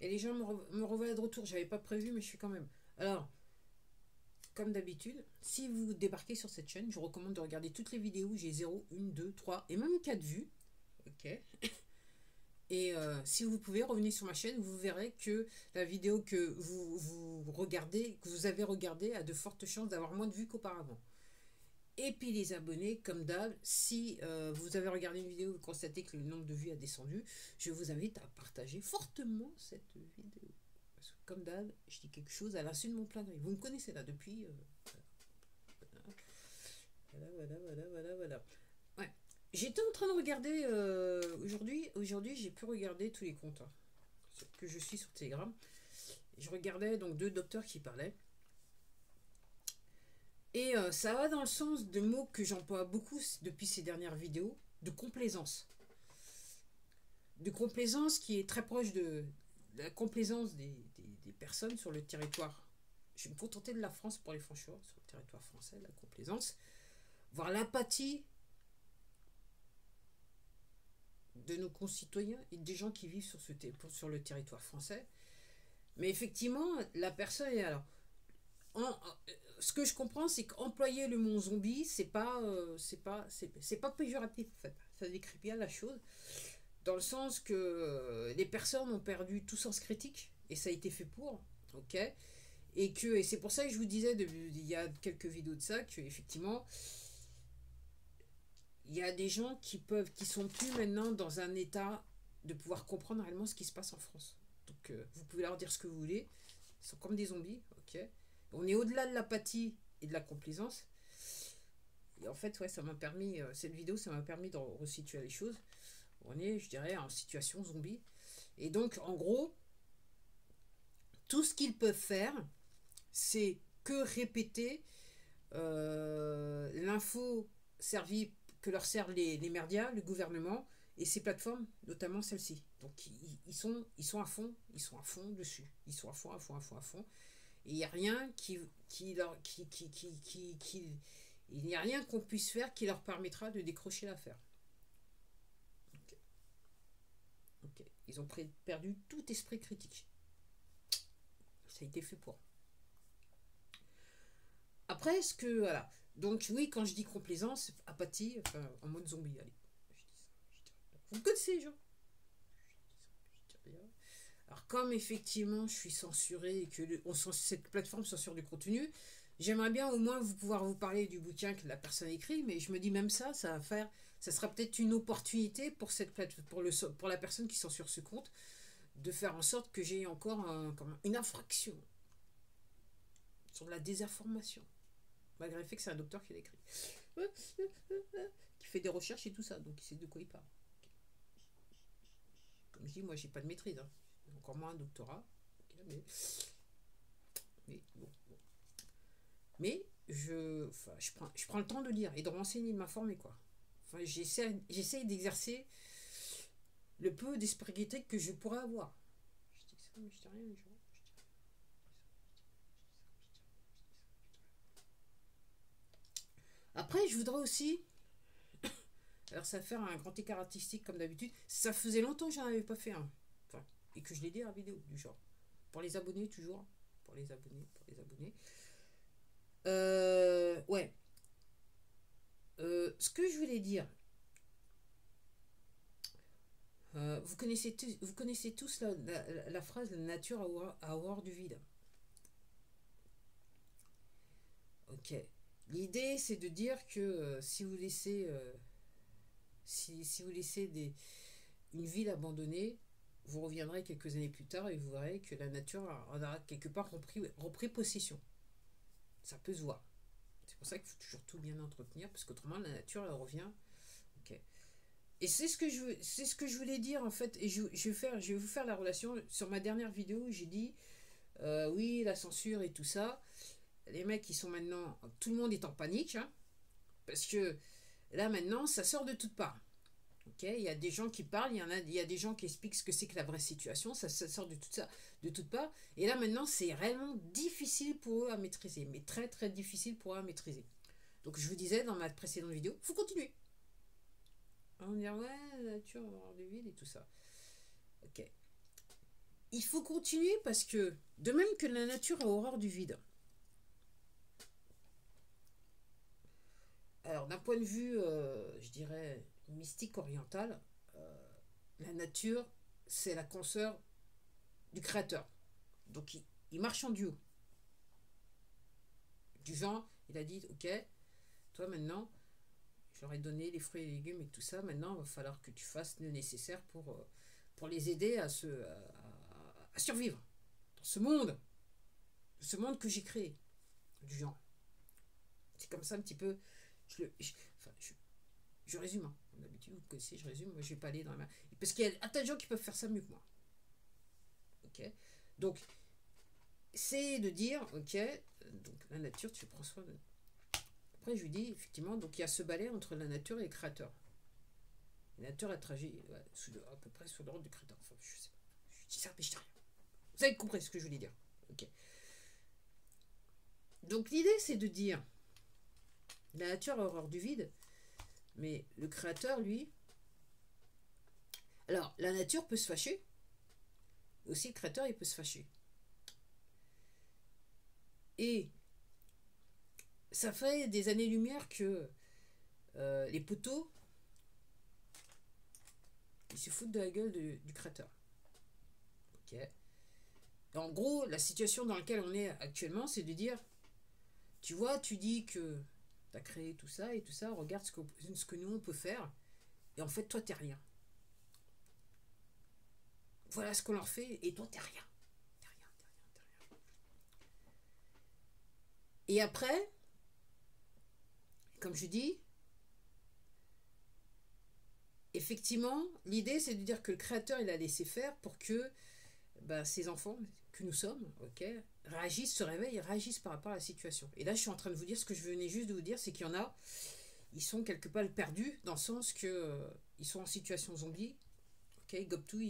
Et les gens me revoient de retour. J'avais pas prévu, mais je suis quand même. Alors, comme d'habitude, si vous débarquez sur cette chaîne, je vous recommande de regarder toutes les vidéos. J'ai 0, 1, 2, 3 et même 4 vues. Ok. Et si vous pouvez, revenir sur ma chaîne, vous verrez que la vidéo que vous regardez, que vous avez regardée, a de fortes chances d'avoir moins de vues qu'auparavant. Et puis les abonnés, comme d'hab, si vous avez regardé une vidéo et vous constatez que le nombre de vues a descendu, je vous invite à partager fortement cette vidéo. Parce que comme d'hab, je dis quelque chose à l'insu de mon plein gré. Vous me connaissez là depuis... voilà. Ouais. J'étais en train de regarder aujourd'hui j'ai pu regarder tous les comptes hein, que je suis sur Telegram. Je regardais donc deux docteurs qui parlaient. Et ça va dans le sens de mots que j'emploie beaucoup depuis ces dernières vidéos, de complaisance. De complaisance qui est très proche de la complaisance des personnes sur le territoire. Je vais me contenter de la France pour les franchement, sur le territoire français, la complaisance. Voir l'apathie de nos concitoyens et des gens qui vivent sur le territoire français. Mais effectivement, la personne est alors. Ce que je comprends, c'est qu'employer le mot zombie, c'est pas péjoratif en fait. Ça décrit bien la chose, dans le sens que les personnes ont perdu tout sens critique et ça a été fait pour, ok. Et c'est pour ça que je vous disais il y a quelques vidéos de ça que effectivement il y a des gens qui sont plus maintenant dans un état de pouvoir comprendre réellement ce qui se passe en France. Donc vous pouvez leur dire ce que vous voulez, ils sont comme des zombies, ok. On est au-delà de l'apathie et de la complaisance. Et en fait, ouais, ça m'a permis, cette vidéo, ça m'a permis de resituer les choses. On est, je dirais, en situation zombie. Et donc, en gros, tout ce qu'ils peuvent faire, c'est que répéter l'info servie que leur servent les médias, le gouvernement et ces plateformes, notamment celle-ci. Donc ils sont à fond, ils sont à fond dessus, ils sont à fond. Et il n'y a rien il n'y a rien qu'on puisse faire qui leur permettra de décrocher l'affaire. Okay. Ok. Ils ont perdu tout esprit critique. Ça a été fait pour. Après, ce que. Voilà. Donc, oui, quand je dis complaisance, apathie, enfin, en mode zombie, allez. Je dis ça, je dis ça. Vous me connaissez, genre. Alors, comme effectivement, je suis censuré et que cette plateforme censure du contenu, j'aimerais bien au moins pouvoir vous parler du bouquin que la personne écrit, mais je me dis même ça sera peut-être une opportunité pour pour la personne qui censure ce compte, de faire en sorte que j'ai encore une infraction sur de la désinformation, malgré le fait que c'est un docteur qui l'écrit, qui fait des recherches et tout ça, donc il sait de quoi il parle. Comme je dis, moi j'ai pas de maîtrise, hein. Encore moins un doctorat, mais bon. Mais je prends le temps de lire et de renseigner, de m'informer, quoi. Enfin, j'essaie d'exercer le peu d'esprit critique que je pourrais avoir. Je dis ça, mais je dis rien, les gens. Après, je voudrais aussi. Alors, ça va faire un grand écart artistique comme d'habitude. Ça faisait longtemps que j'en avais pas fait un. Enfin, et que je l'ai dit à la vidéo, du genre. Pour les abonnés, toujours. Pour les abonnés. Ouais. Ce que je voulais dire, vous connaissez tous la phrase la nature a horreur du vide. Ok. L'idée, c'est de dire que si vous laissez une ville abandonnée, vous reviendrez quelques années plus tard et vous verrez que la nature en a quelque part repris possession. Ça peut se voir. C'est pour ça qu'il faut toujours tout bien entretenir, parce qu'autrement, la nature, elle revient. Ok. Et c'est ce que je voulais dire en fait. Et je vais vous faire la relation. Sur ma dernière vidéo, j'ai dit oui, la censure et tout ça. Les mecs, ils sont maintenant. Tout le monde est en panique. Hein, parce que là, maintenant, ça sort de toutes parts. Okay, il y a des gens qui parlent, il y a des gens qui expliquent ce que c'est que la vraie situation, ça sort de tout ça, de toutes parts. Et là, maintenant, c'est réellement difficile pour eux à maîtriser. Mais très, très difficile pour eux à maîtriser. Donc, je vous disais dans ma précédente vidéo, faut continuer. On va dire, ouais, la nature va avoir du vide et tout ça. Ok. il faut continuer parce que, de même que la nature a horreur du vide. Alors, d'un point de vue, je dirais, mystique oriental, la nature, c'est la consoeur du créateur. Donc, il marche en duo. Du genre, il a dit, ok, toi maintenant, j'aurais donné les fruits et les légumes et tout ça, maintenant, il va falloir que tu fasses le nécessaire pour les aider à survivre dans ce monde que j'ai créé. Du genre. C'est comme ça un petit peu. Enfin, je résume. Hein. D'habitude, vous connaissez, je résume. Moi, je vais pas aller dans la main. Parce qu'il y a un tas de gens qui peuvent faire ça mieux que moi. Ok. Donc, c'est de dire, ok, donc la nature, tu prends soin de. Après, je lui dis, effectivement, donc il y a ce balai entre la nature et le créateur. La nature est tragique, à peu près sur l'ordre du créateur. Enfin, je sais pas. Je dis ça, mais je dis rien. Vous avez compris ce que je voulais dire. Ok. Donc, l'idée, c'est de dire, la nature a horreur du vide, mais le créateur, lui. Alors, la nature peut se fâcher. Aussi, le créateur, il peut se fâcher. Et ça fait des années-lumière que les poteaux, ils se foutent de la gueule du créateur. Ok. En gros, la situation dans laquelle on est actuellement, c'est de dire, tu vois, tu dis que tu as créé tout ça et tout ça, regarde ce que nous on peut faire, et en fait, toi, t'es rien. Voilà ce qu'on leur fait, et toi, t'es rien. T'es rien, t'es rien, t'es rien. Et après, comme je dis, effectivement, l'idée, c'est de dire que le créateur, il a laissé faire pour que ses enfants, que nous sommes, ok, réagissent, se réveillent et réagissent par rapport à la situation. Et là, je suis en train de vous dire ce que je venais juste de vous dire, c'est qu'il y en a, ils sont quelque part perdus, dans le sens que ils sont en situation zombie, ok, Gobtou,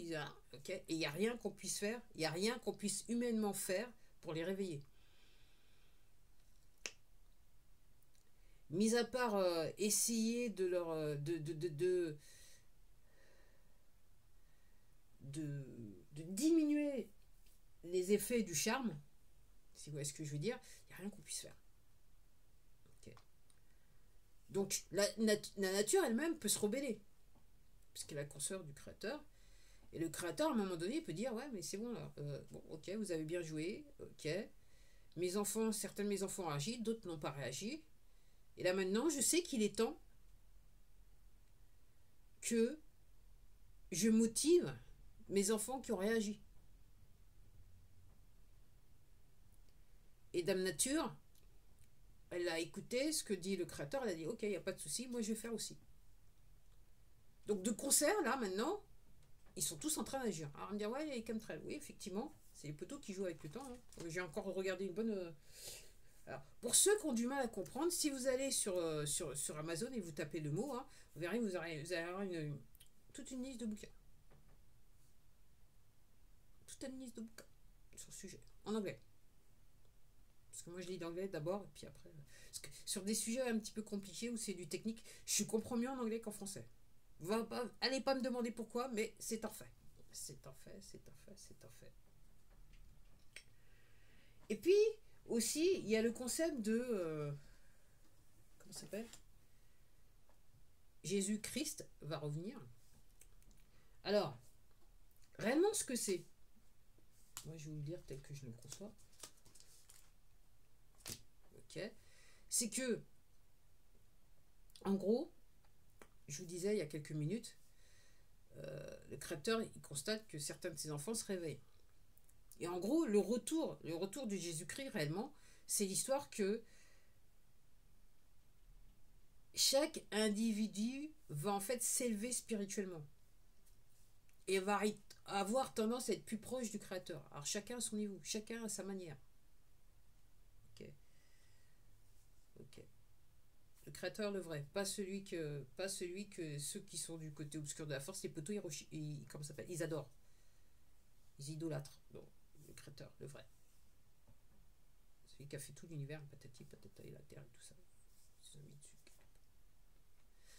ok, et il n'y a rien qu'on puisse faire, il n'y a rien qu'on puisse humainement faire pour les réveiller. Mis à part essayer de leur de diminuer les effets du charme, si vous voyez ce que je veux dire, il n'y a rien qu'on puisse faire. Okay. Donc la nature elle-même peut se rebeller, puisqu'elle est la consoeur du créateur. Et le créateur, à un moment donné, peut dire, ouais, mais c'est bon là, bon, ok, vous avez bien joué, ok. Certains de mes enfants ont réagi, d'autres n'ont pas réagi. Et là maintenant, je sais qu'il est temps que je motive mes enfants qui ont réagi. Et Dame Nature, elle a écouté ce que dit le créateur, elle a dit, ok, il n'y a pas de souci, moi je vais faire aussi. Donc de concert, là, maintenant, ils sont tous en train d'agir. Alors on me dit, ouais, il y a les chemtrails. Oui, effectivement, c'est les poteaux qui jouent avec le temps. Hein. J'ai encore regardé une bonne... Alors, pour ceux qui ont du mal à comprendre, si vous allez sur Amazon et vous tapez le mot, hein, vous verrez, vous allez avoir toute une liste de bouquins. Toute une liste de bouquins sur le sujet, en anglais. Parce que moi je lis d'anglais d'abord, et puis après... Parce que sur des sujets un petit peu compliqués où c'est du technique, je comprends mieux en anglais qu'en français. Allez pas me demander pourquoi, mais c'est un fait. C'est un fait, c'est un fait, c'est un fait. Et puis, aussi, il y a le concept de... comment ça s'appelle ? Jésus-Christ va revenir. Alors, réellement ce que c'est, moi je vais vous le dire tel que je le conçois. Ok. C'est que, en gros, je vous disais il y a quelques minutes, le créateur il constate que certains de ses enfants se réveillent. Et en gros, le retour de Jésus-Christ réellement, c'est l'histoire que chaque individu va en fait s'élever spirituellement et va avoir tendance à être plus proche du créateur. Alors chacun à son niveau, chacun à sa manière. Ok. Ok. Le créateur le vrai, pas celui que ceux qui sont du côté obscur de la force, les poteaux, comment ça s'appelle, ils adorent, ils idolâtrent. Non, le créateur, le vrai, celui qui a fait tout l'univers, patati patata et la terre et tout ça.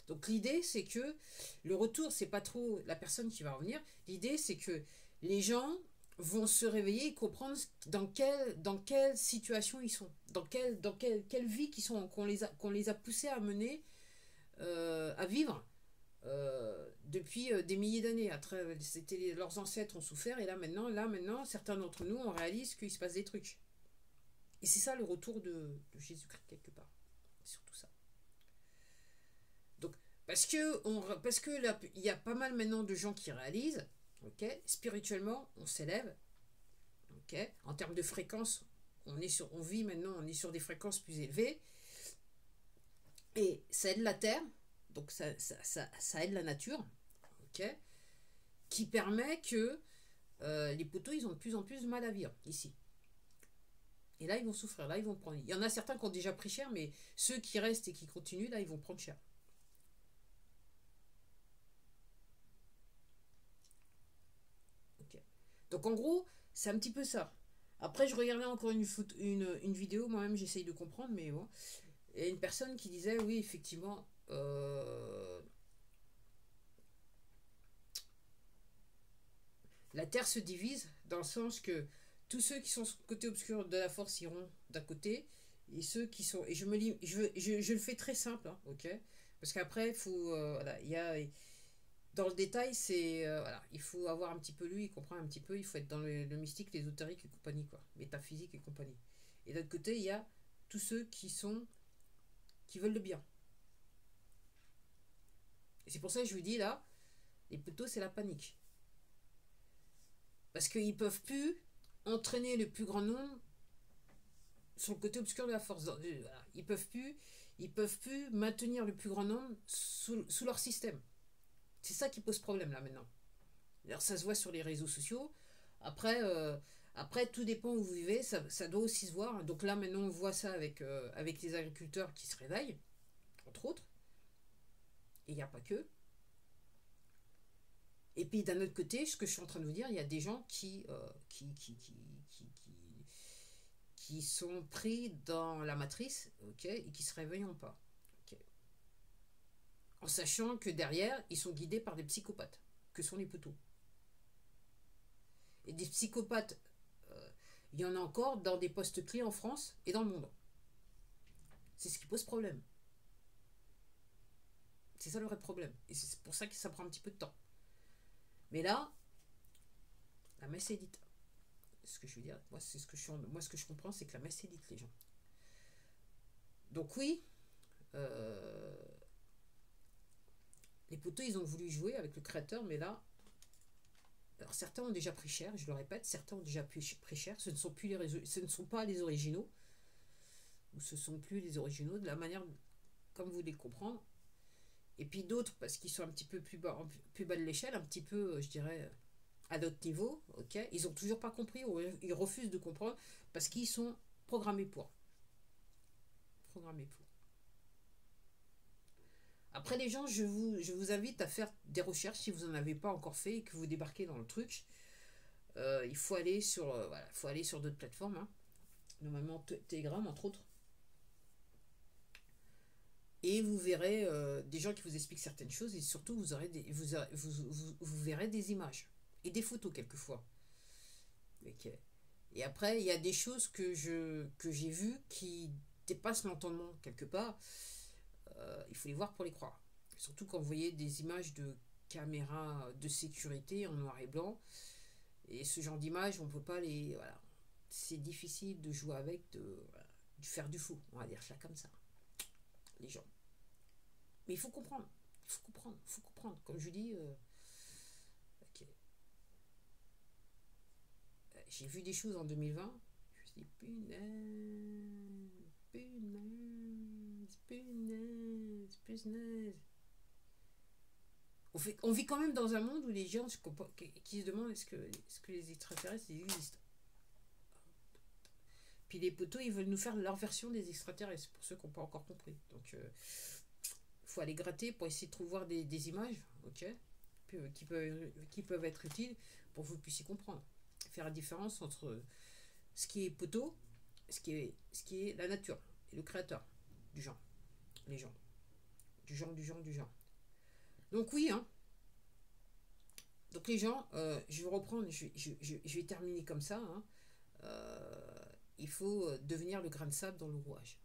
Donc l'idée c'est que le retour, c'est pas trop la personne qui va revenir. L'idée c'est que les gens vont se réveiller et comprendre dans quelle situation ils sont, quelle vie qu'ils sont, qu'on les a poussés à mener, à vivre depuis des milliers d'années. Leurs ancêtres ont souffert et là maintenant, certains d'entre nous, on réalise qu'il se passe des trucs. Et c'est ça le retour de Jésus-Christ quelque part. C'est surtout ça. Donc, parce que là, il y a pas mal maintenant de gens qui réalisent, ok, spirituellement, on s'élève, ok, en termes de fréquence, on vit maintenant, on est sur des fréquences plus élevées, et ça aide la Terre, donc ça aide la nature, ok, qui permet que les poteaux, ils ont de plus en plus de mal à vivre ici. Et là, ils vont souffrir, là, ils vont prendre. Il y en a certains qui ont déjà pris cher, mais ceux qui restent et qui continuent, là, ils vont prendre cher. Ok. Donc en gros, c'est un petit peu ça. Après, je regardais encore une vidéo, moi-même j'essaye de comprendre, mais bon. Et une personne qui disait, oui, effectivement, la Terre se divise dans le sens que tous ceux qui sont sur le côté obscur de la force iront d'un côté, et ceux qui sont... Et je le fais très simple, hein, ok. Parce qu'après, il faut... voilà, il y a... Dans le détail, c'est voilà, il faut avoir un petit peu lu, il comprend un petit peu, il faut être dans le mystique, l'ésotérique et compagnie, quoi, métaphysique et compagnie. Et d'un côté, il y a tous ceux qui veulent le bien. Et c'est pour ça que je vous dis là, les poteaux, c'est la panique. Parce qu'ils peuvent plus entraîner le plus grand nombre sur le côté obscur de la force. Ils peuvent plus maintenir le plus grand nombre sous leur système. C'est ça qui pose problème là maintenant. Alors, ça se voit sur les réseaux sociaux. Après, après tout dépend où vous vivez, ça doit aussi se voir. Donc là, maintenant, on voit ça avec les agriculteurs qui se réveillent, entre autres. Et il n'y a pas que. Et puis d'un autre côté, ce que je suis en train de vous dire, il y a des gens qui sont pris dans la matrice, ok, et qui ne se réveillent pas. Ok. En sachant que derrière, ils sont guidés par des psychopathes, que sont les poteaux. Et des psychopathes, il y en a encore dans des postes clés en France et dans le monde. C'est ce qui pose problème. C'est ça le vrai problème. Et c'est pour ça que ça prend un petit peu de temps. Mais là, la messe est dite. Ce que je veux dire, moi, ce que je comprends, c'est que la messe est dite, les gens. Donc oui, euh, les poteaux, ils ont voulu jouer avec le créateur, mais là, alors certains ont déjà pris cher, je le répète, certains ont déjà pris cher, ce ne sont pas les originaux, ou ce ne sont plus les originaux, de la manière comme vous voulez comprendre. Et puis d'autres, parce qu'ils sont un petit peu plus bas de l'échelle, un petit peu, je dirais, à d'autres niveaux, ok, ils n'ont toujours pas compris, ou ils refusent de comprendre, parce qu'ils sont programmés pour. Programmés pour. Après les gens, je vous invite à faire des recherches si vous n'en avez pas encore fait et que vous débarquez dans le truc. Il faut aller sur, voilà, faut aller sur d'autres plateformes, hein. Normalement Telegram entre autres. Et vous verrez des gens qui vous expliquent certaines choses et surtout vous verrez des images et des photos quelquefois. Ok. Et après, il y a des choses que j'ai vues qui dépassent l'entendement quelque part. Il faut les voir pour les croire. Surtout quand vous voyez des images de caméras de sécurité en noir et blanc. Et ce genre d'images, on peut pas les... Voilà. C'est difficile de jouer avec, voilà, de faire du fou. On va dire ça comme ça. Les gens. Mais il faut comprendre. Il faut comprendre. Il faut comprendre. Comme je dis... ok. J'ai vu des choses en 2020. Je me suis dit, punaise. On vit quand même dans un monde où les gens qui se demandent est-ce que les extraterrestres existent. Puis les poteaux, ils veulent nous faire leur version des extraterrestres, pour ceux qui n'ont pas encore compris. Donc, il faut aller gratter pour essayer de voir des images, ok, qui peuvent être utiles pour que vous puissiez comprendre. Faire la différence entre ce qui est poteau, ce qui est la nature et le créateur du genre. Les gens. Du genre. Donc oui, hein. Donc les gens, je vais reprendre, je vais terminer comme ça, hein. Il faut devenir le grain de sable dans le rouage.